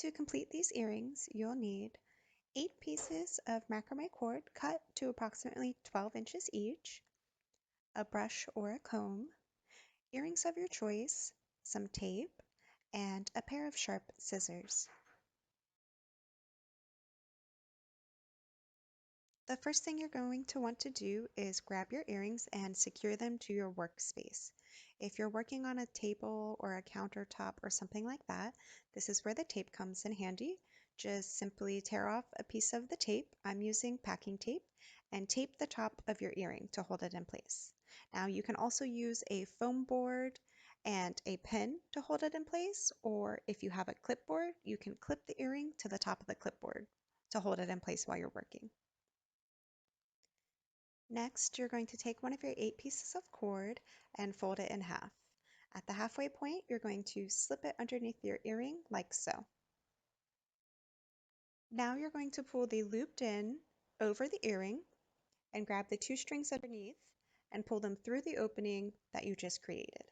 To complete these earrings, you'll need 8 pieces of macrame cord cut to approximately 12 inches each, a brush or a comb, earrings of your choice, some tape, and a pair of sharp scissors. The first thing you're going to want to do is grab your earrings and secure them to your workspace. If you're working on a table or a countertop or something like that, this is where the tape comes in handy. Just simply tear off a piece of the tape, I'm using packing tape, and tape the top of your earring to hold it in place. Now you can also use a foam board and a pin to hold it in place, or if you have a clipboard, you can clip the earring to the top of the clipboard to hold it in place while you're working. Next, you're going to take one of your 8 pieces of cord and fold it in half. At the halfway point, you're going to slip it underneath your earring like so. Now you're going to pull the looped in over the earring and grab the 2 strings underneath and pull them through the opening that you just created.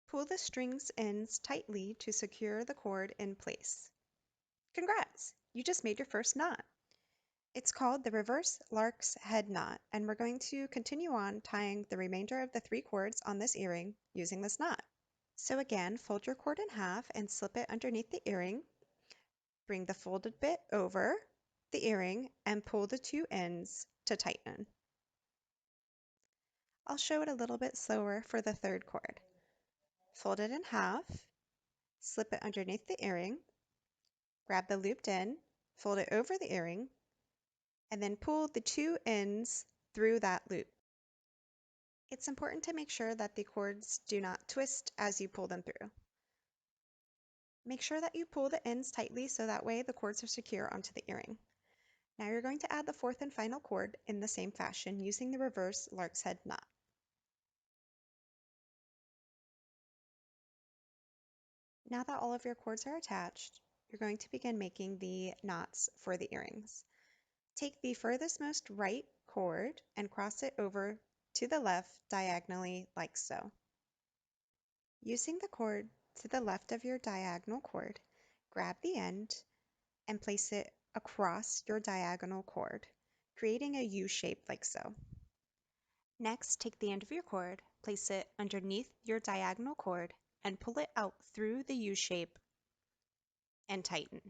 Pull the strings ends tightly to secure the cord in place. Congrats! You just made your first knot. It's called the reverse lark's head knot, and we're going to continue on tying the remainder of the 3 cords on this earring using this knot. So again, fold your cord in half and slip it underneath the earring. Bring the folded bit over the earring and pull the 2 ends to tighten. I'll show it a little bit slower for the 3rd cord. Fold it in half, slip it underneath the earring, grab the looped end, fold it over the earring, and then pull the 2 ends through that loop. It's important to make sure that the cords do not twist as you pull them through. Make sure that you pull the ends tightly so that way the cords are secure onto the earring. Now you're going to add the 4th and final cord in the same fashion using the reverse lark's head knot. Now that all of your cords are attached, you're going to begin making the knots for the earrings. Take the furthest most right cord and cross it over to the left diagonally like so. Using the cord to the left of your diagonal cord, grab the end and place it across your diagonal cord, creating a U shape like so. Next, take the end of your cord, place it underneath your diagonal cord, and pull it out through the U shape and tighten.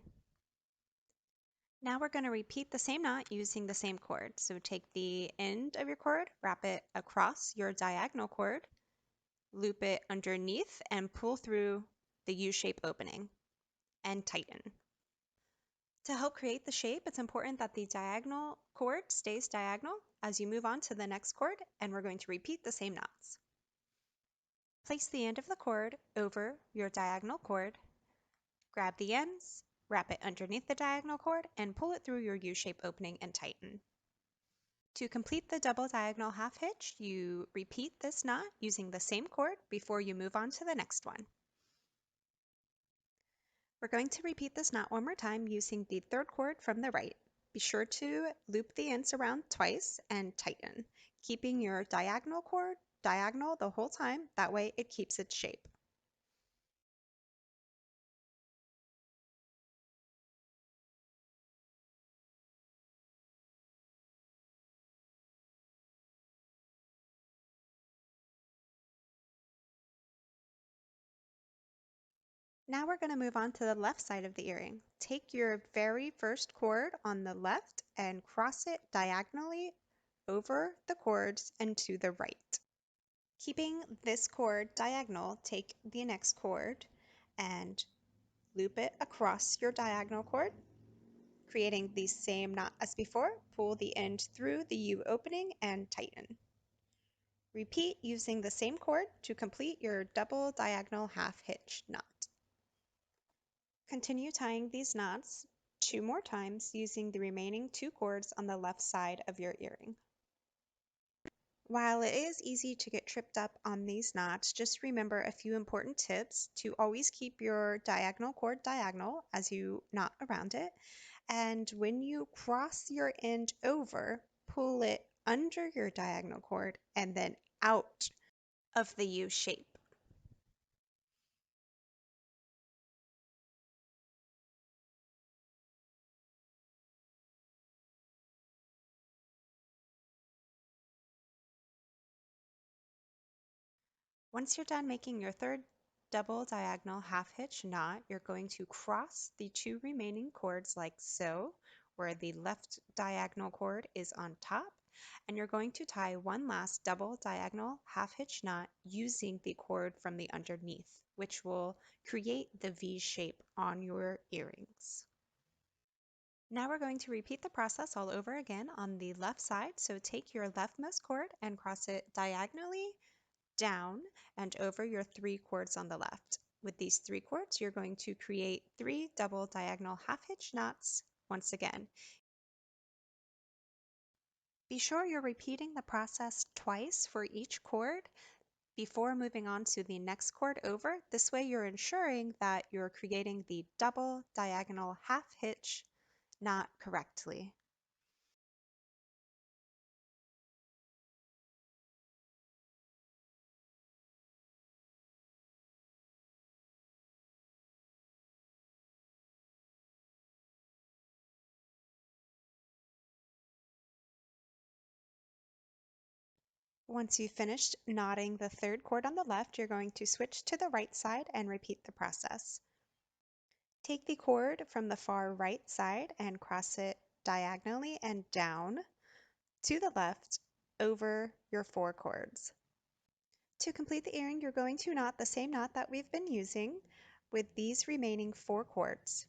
Now we're going to repeat the same knot using the same cord. So take the end of your cord, wrap it across your diagonal cord, loop it underneath and pull through the U-shape opening and tighten. To help create the shape, it's important that the diagonal cord stays diagonal as you move on to the next cord, and we're going to repeat the same knots. Place the end of the cord over your diagonal cord, grab the ends, wrap it underneath the diagonal cord, and pull it through your U-shape opening and tighten. To complete the double diagonal half hitch, you repeat this knot using the same cord before you move on to the next one. We're going to repeat this knot one more time using the 3rd cord from the right. Be sure to loop the ends around twice and tighten, keeping your diagonal cord diagonal the whole time, that way it keeps its shape. Now we're going to move on to the left side of the earring. Take your very first cord on the left and cross it diagonally over the cords and to the right. Keeping this cord diagonal, take the next cord and loop it across your diagonal cord, creating the same knot as before. Pull the end through the U opening and tighten. Repeat using the same cord to complete your double diagonal half hitch knot. Continue tying these knots 2 more times using the remaining 2 cords on the left side of your earring. While it is easy to get tripped up on these knots, just remember a few important tips to always keep your diagonal cord diagonal as you knot around it. And when you cross your end over, pull it under your diagonal cord and then out of the U shape. Once you're done making your third double diagonal half hitch knot, you're going to cross the two remaining cords like so, where the left diagonal cord is on top, and you're going to tie one last double diagonal half hitch knot using the cord from the underneath, which will create the V shape on your earrings. Now we're going to repeat the process all over again on the left side. So take your leftmost cord and cross it diagonally down and over your three cords on the left. With these three cords, you're going to create three double diagonal half hitch knots once again. Be sure you're repeating the process twice for each cord before moving on to the next cord over. This way you're ensuring that you're creating the double diagonal half hitch knot correctly. Once you've finished knotting the third cord on the left, you're going to switch to the right side and repeat the process. Take the cord from the far right side and cross it diagonally and down to the left over your four cords. To complete the earring, you're going to knot the same knot that we've been using with these remaining four cords.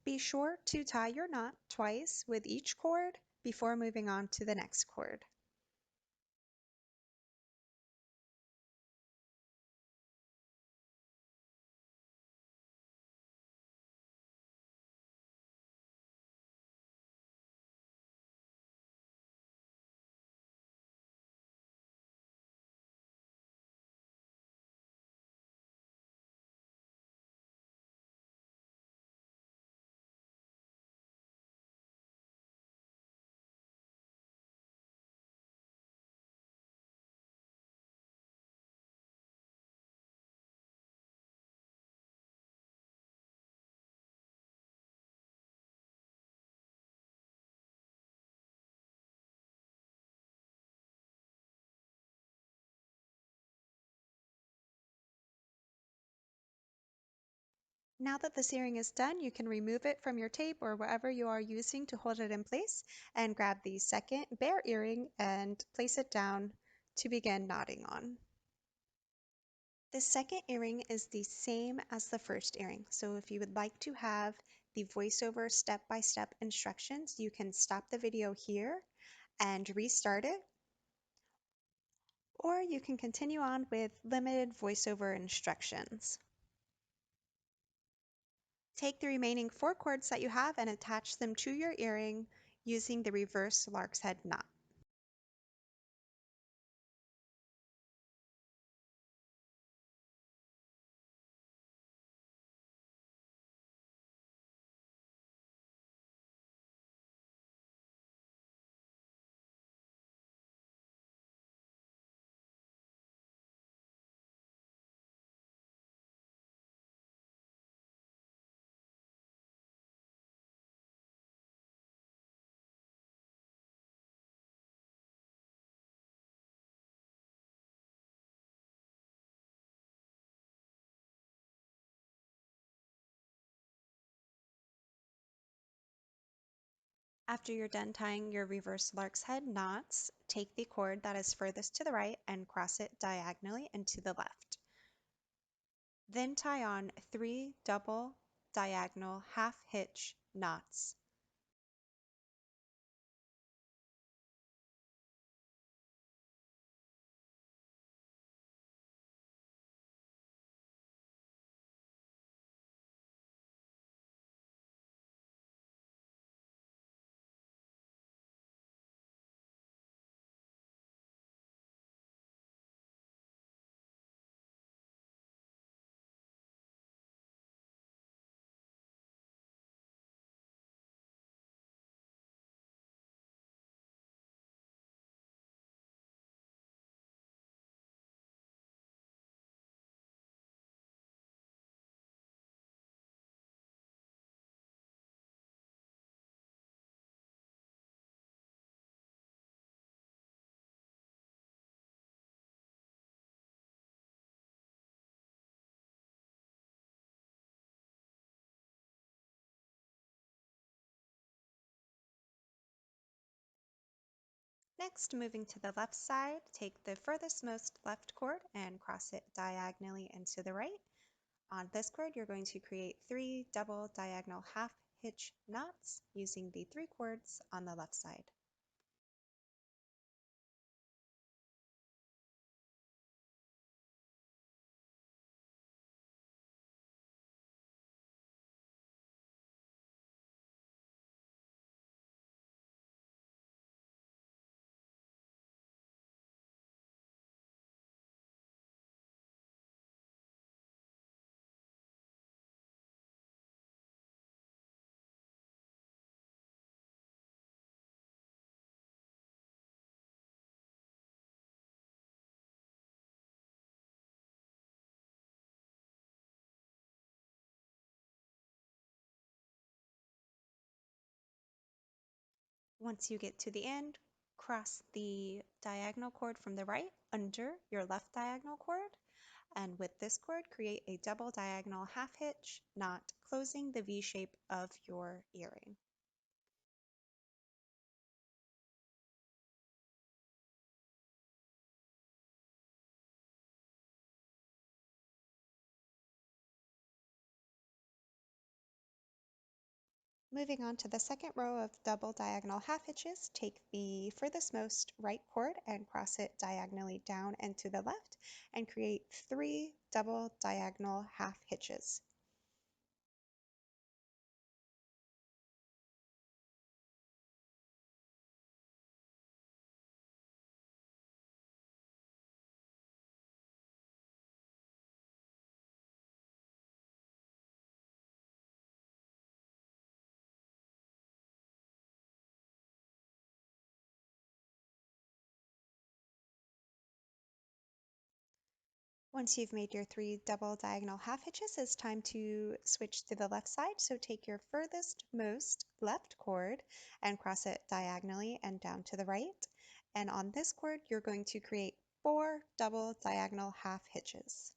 Be sure to tie your knot twice with each cord before moving on to the next cord. Now that this earring is done, you can remove it from your tape or whatever you are using to hold it in place and grab the second bare earring and place it down to begin knotting on. The second earring is the same as the first earring, so if you would like to have the voiceover step-by-step instructions, you can stop the video here and restart it, or you can continue on with limited voiceover instructions. Take the remaining four cords that you have and attach them to your earring using the reverse lark's head knot. After you're done tying your reverse lark's head knots, take the cord that is furthest to the right and cross it diagonally and to the left. Then tie on three double diagonal half hitch knots. Next, moving to the left side, take the furthest most left cord and cross it diagonally into the right. On this cord, you're going to create 3 double diagonal half hitch knots using the 3 cords on the left side. Once you get to the end, cross the diagonal cord from the right under your left diagonal cord, and with this cord, create a double diagonal half hitch knot closing the V shape of your earring. Moving on to the second row of double diagonal half hitches, take the furthest most right cord and cross it diagonally down and to the left and create 3 double diagonal half hitches. Once you've made your 3 double diagonal half hitches, it's time to switch to the left side. So take your furthest most left cord and cross it diagonally and down to the right. And on this cord, you're going to create 4 double diagonal half hitches.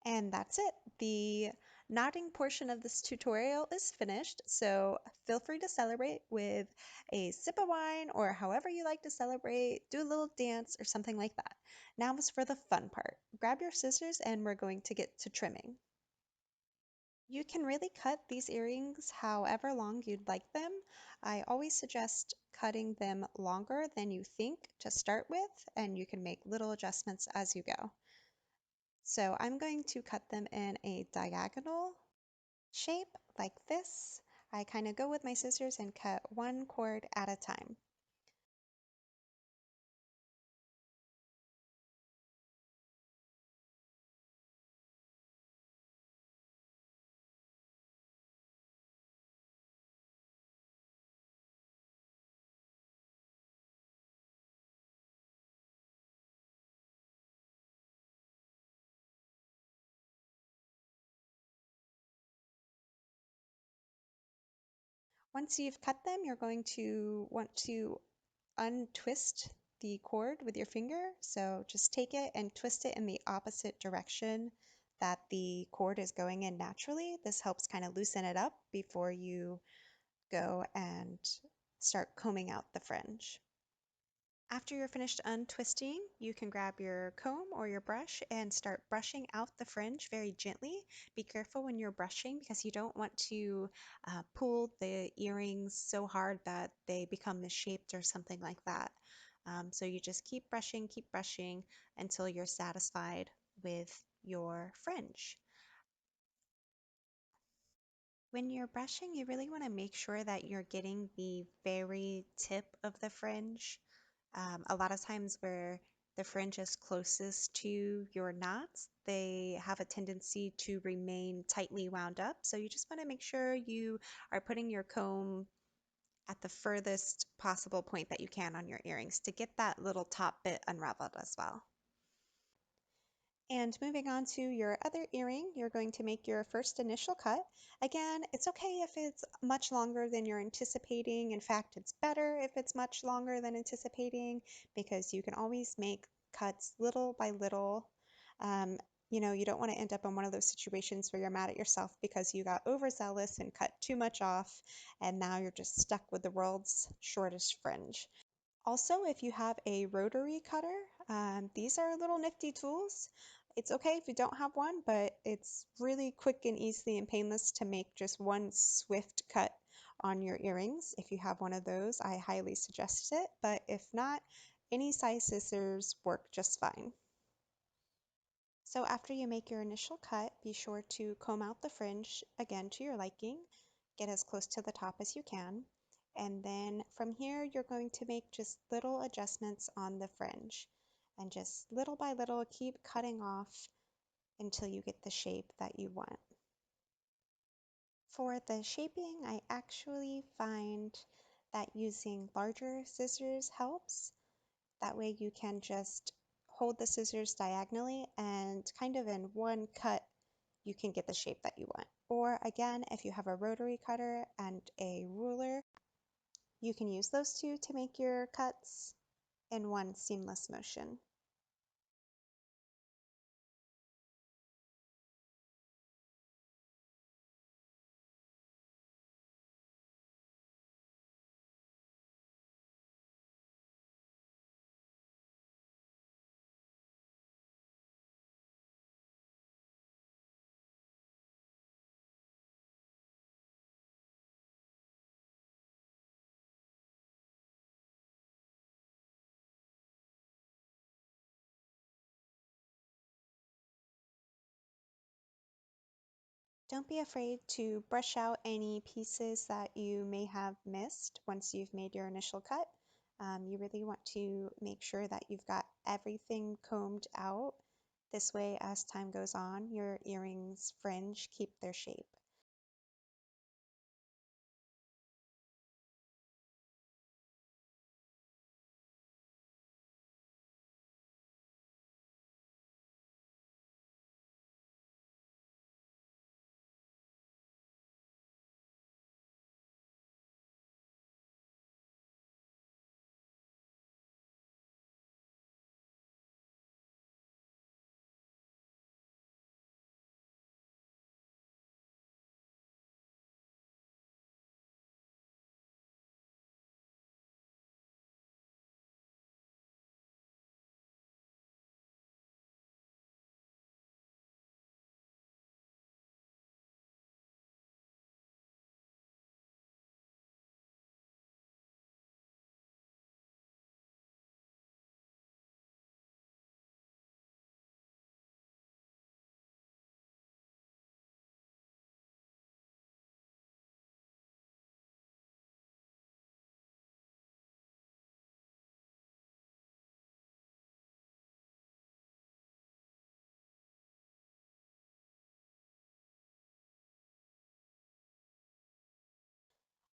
And that's it. The knotting portion of this tutorial is finished, so feel free to celebrate with a sip of wine or however you like to celebrate, do a little dance or something like that. Now is for the fun part. Grab your scissors and we're going to get to trimming. You can really cut these earrings however long you'd like them. I always suggest cutting them longer than you think to start with, and you can make little adjustments as you go. So I'm going to cut them in a diagonal shape like this. I kind of go with my scissors and cut 1 cord at a time. Once you've cut them, you're going to want to untwist the cord with your finger. So just take it and twist it in the opposite direction that the cord is going in naturally. This helps kind of loosen it up before you go and start combing out the fringe. After you're finished untwisting, you can grab your comb or your brush and start brushing out the fringe very gently. Be careful when you're brushing because you don't want to pull the earrings so hard that they become misshaped or something like that. So you just keep brushing until you're satisfied with your fringe. When you're brushing, you really want to make sure that you're getting the very tip of the fringe. A lot of times where the fringes closest to your knots, they have a tendency to remain tightly wound up. So you just want to make sure you are putting your comb at the furthest possible point that you can on your earrings to get that little top bit unraveled as well. And moving on to your other earring, you're going to make your first initial cut. Again, it's okay if it's much longer than you're anticipating. In fact, it's better if it's much longer than anticipating because you can always make cuts little by little. Um, you don't want to end up in one of those situations where you're mad at yourself because you got overzealous and cut too much off, and now you're just stuck with the world's shortest fringe. Also, if you have a rotary cutter, these are little nifty tools. It's okay if you don't have one, but it's really quick and easy and painless to make just one swift cut on your earrings. If you have one of those, I highly suggest it, but if not, any size scissors work just fine. So after you make your initial cut, be sure to comb out the fringe again to your liking. Get as close to the top as you can. And then from here, you're going to make just little adjustments on the fringe. And just little by little, keep cutting off until you get the shape that you want. For the shaping, I actually find that using larger scissors helps. That way you can just hold the scissors diagonally and kind of in one cut you can get the shape that you want. Or again, if you have a rotary cutter and a ruler, you can use those two to make your cuts in one seamless motion. Don't be afraid to brush out any pieces that you may have missed once you've made your initial cut. You really want to make sure that you've got everything combed out. This way, as time goes on, your earrings fringe keep their shape.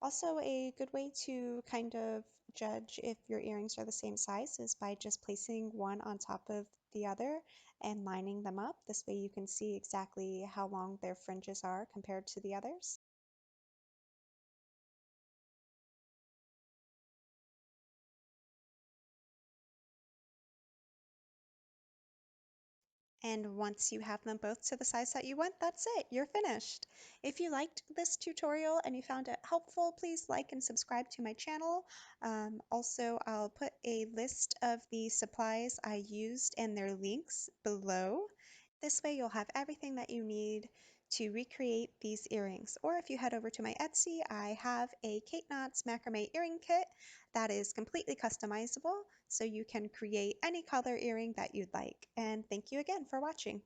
Also, a good way to kind of judge if your earrings are the same size is by just placing one on top of the other and lining them up. This way you can see exactly how long their fringes are compared to the others. And once you have them both to the size that you want, that's it, you're finished. If you liked this tutorial and you found it helpful, please like and subscribe to my channel. Also, I'll put a list of the supplies I used and their links below. This way you'll have everything that you need to recreate these earrings. Or if you head over to my Etsy, I have a Kate Knots Macrame Earring Kit that is completely customizable, so you can create any color earring that you'd like. And thank you again for watching.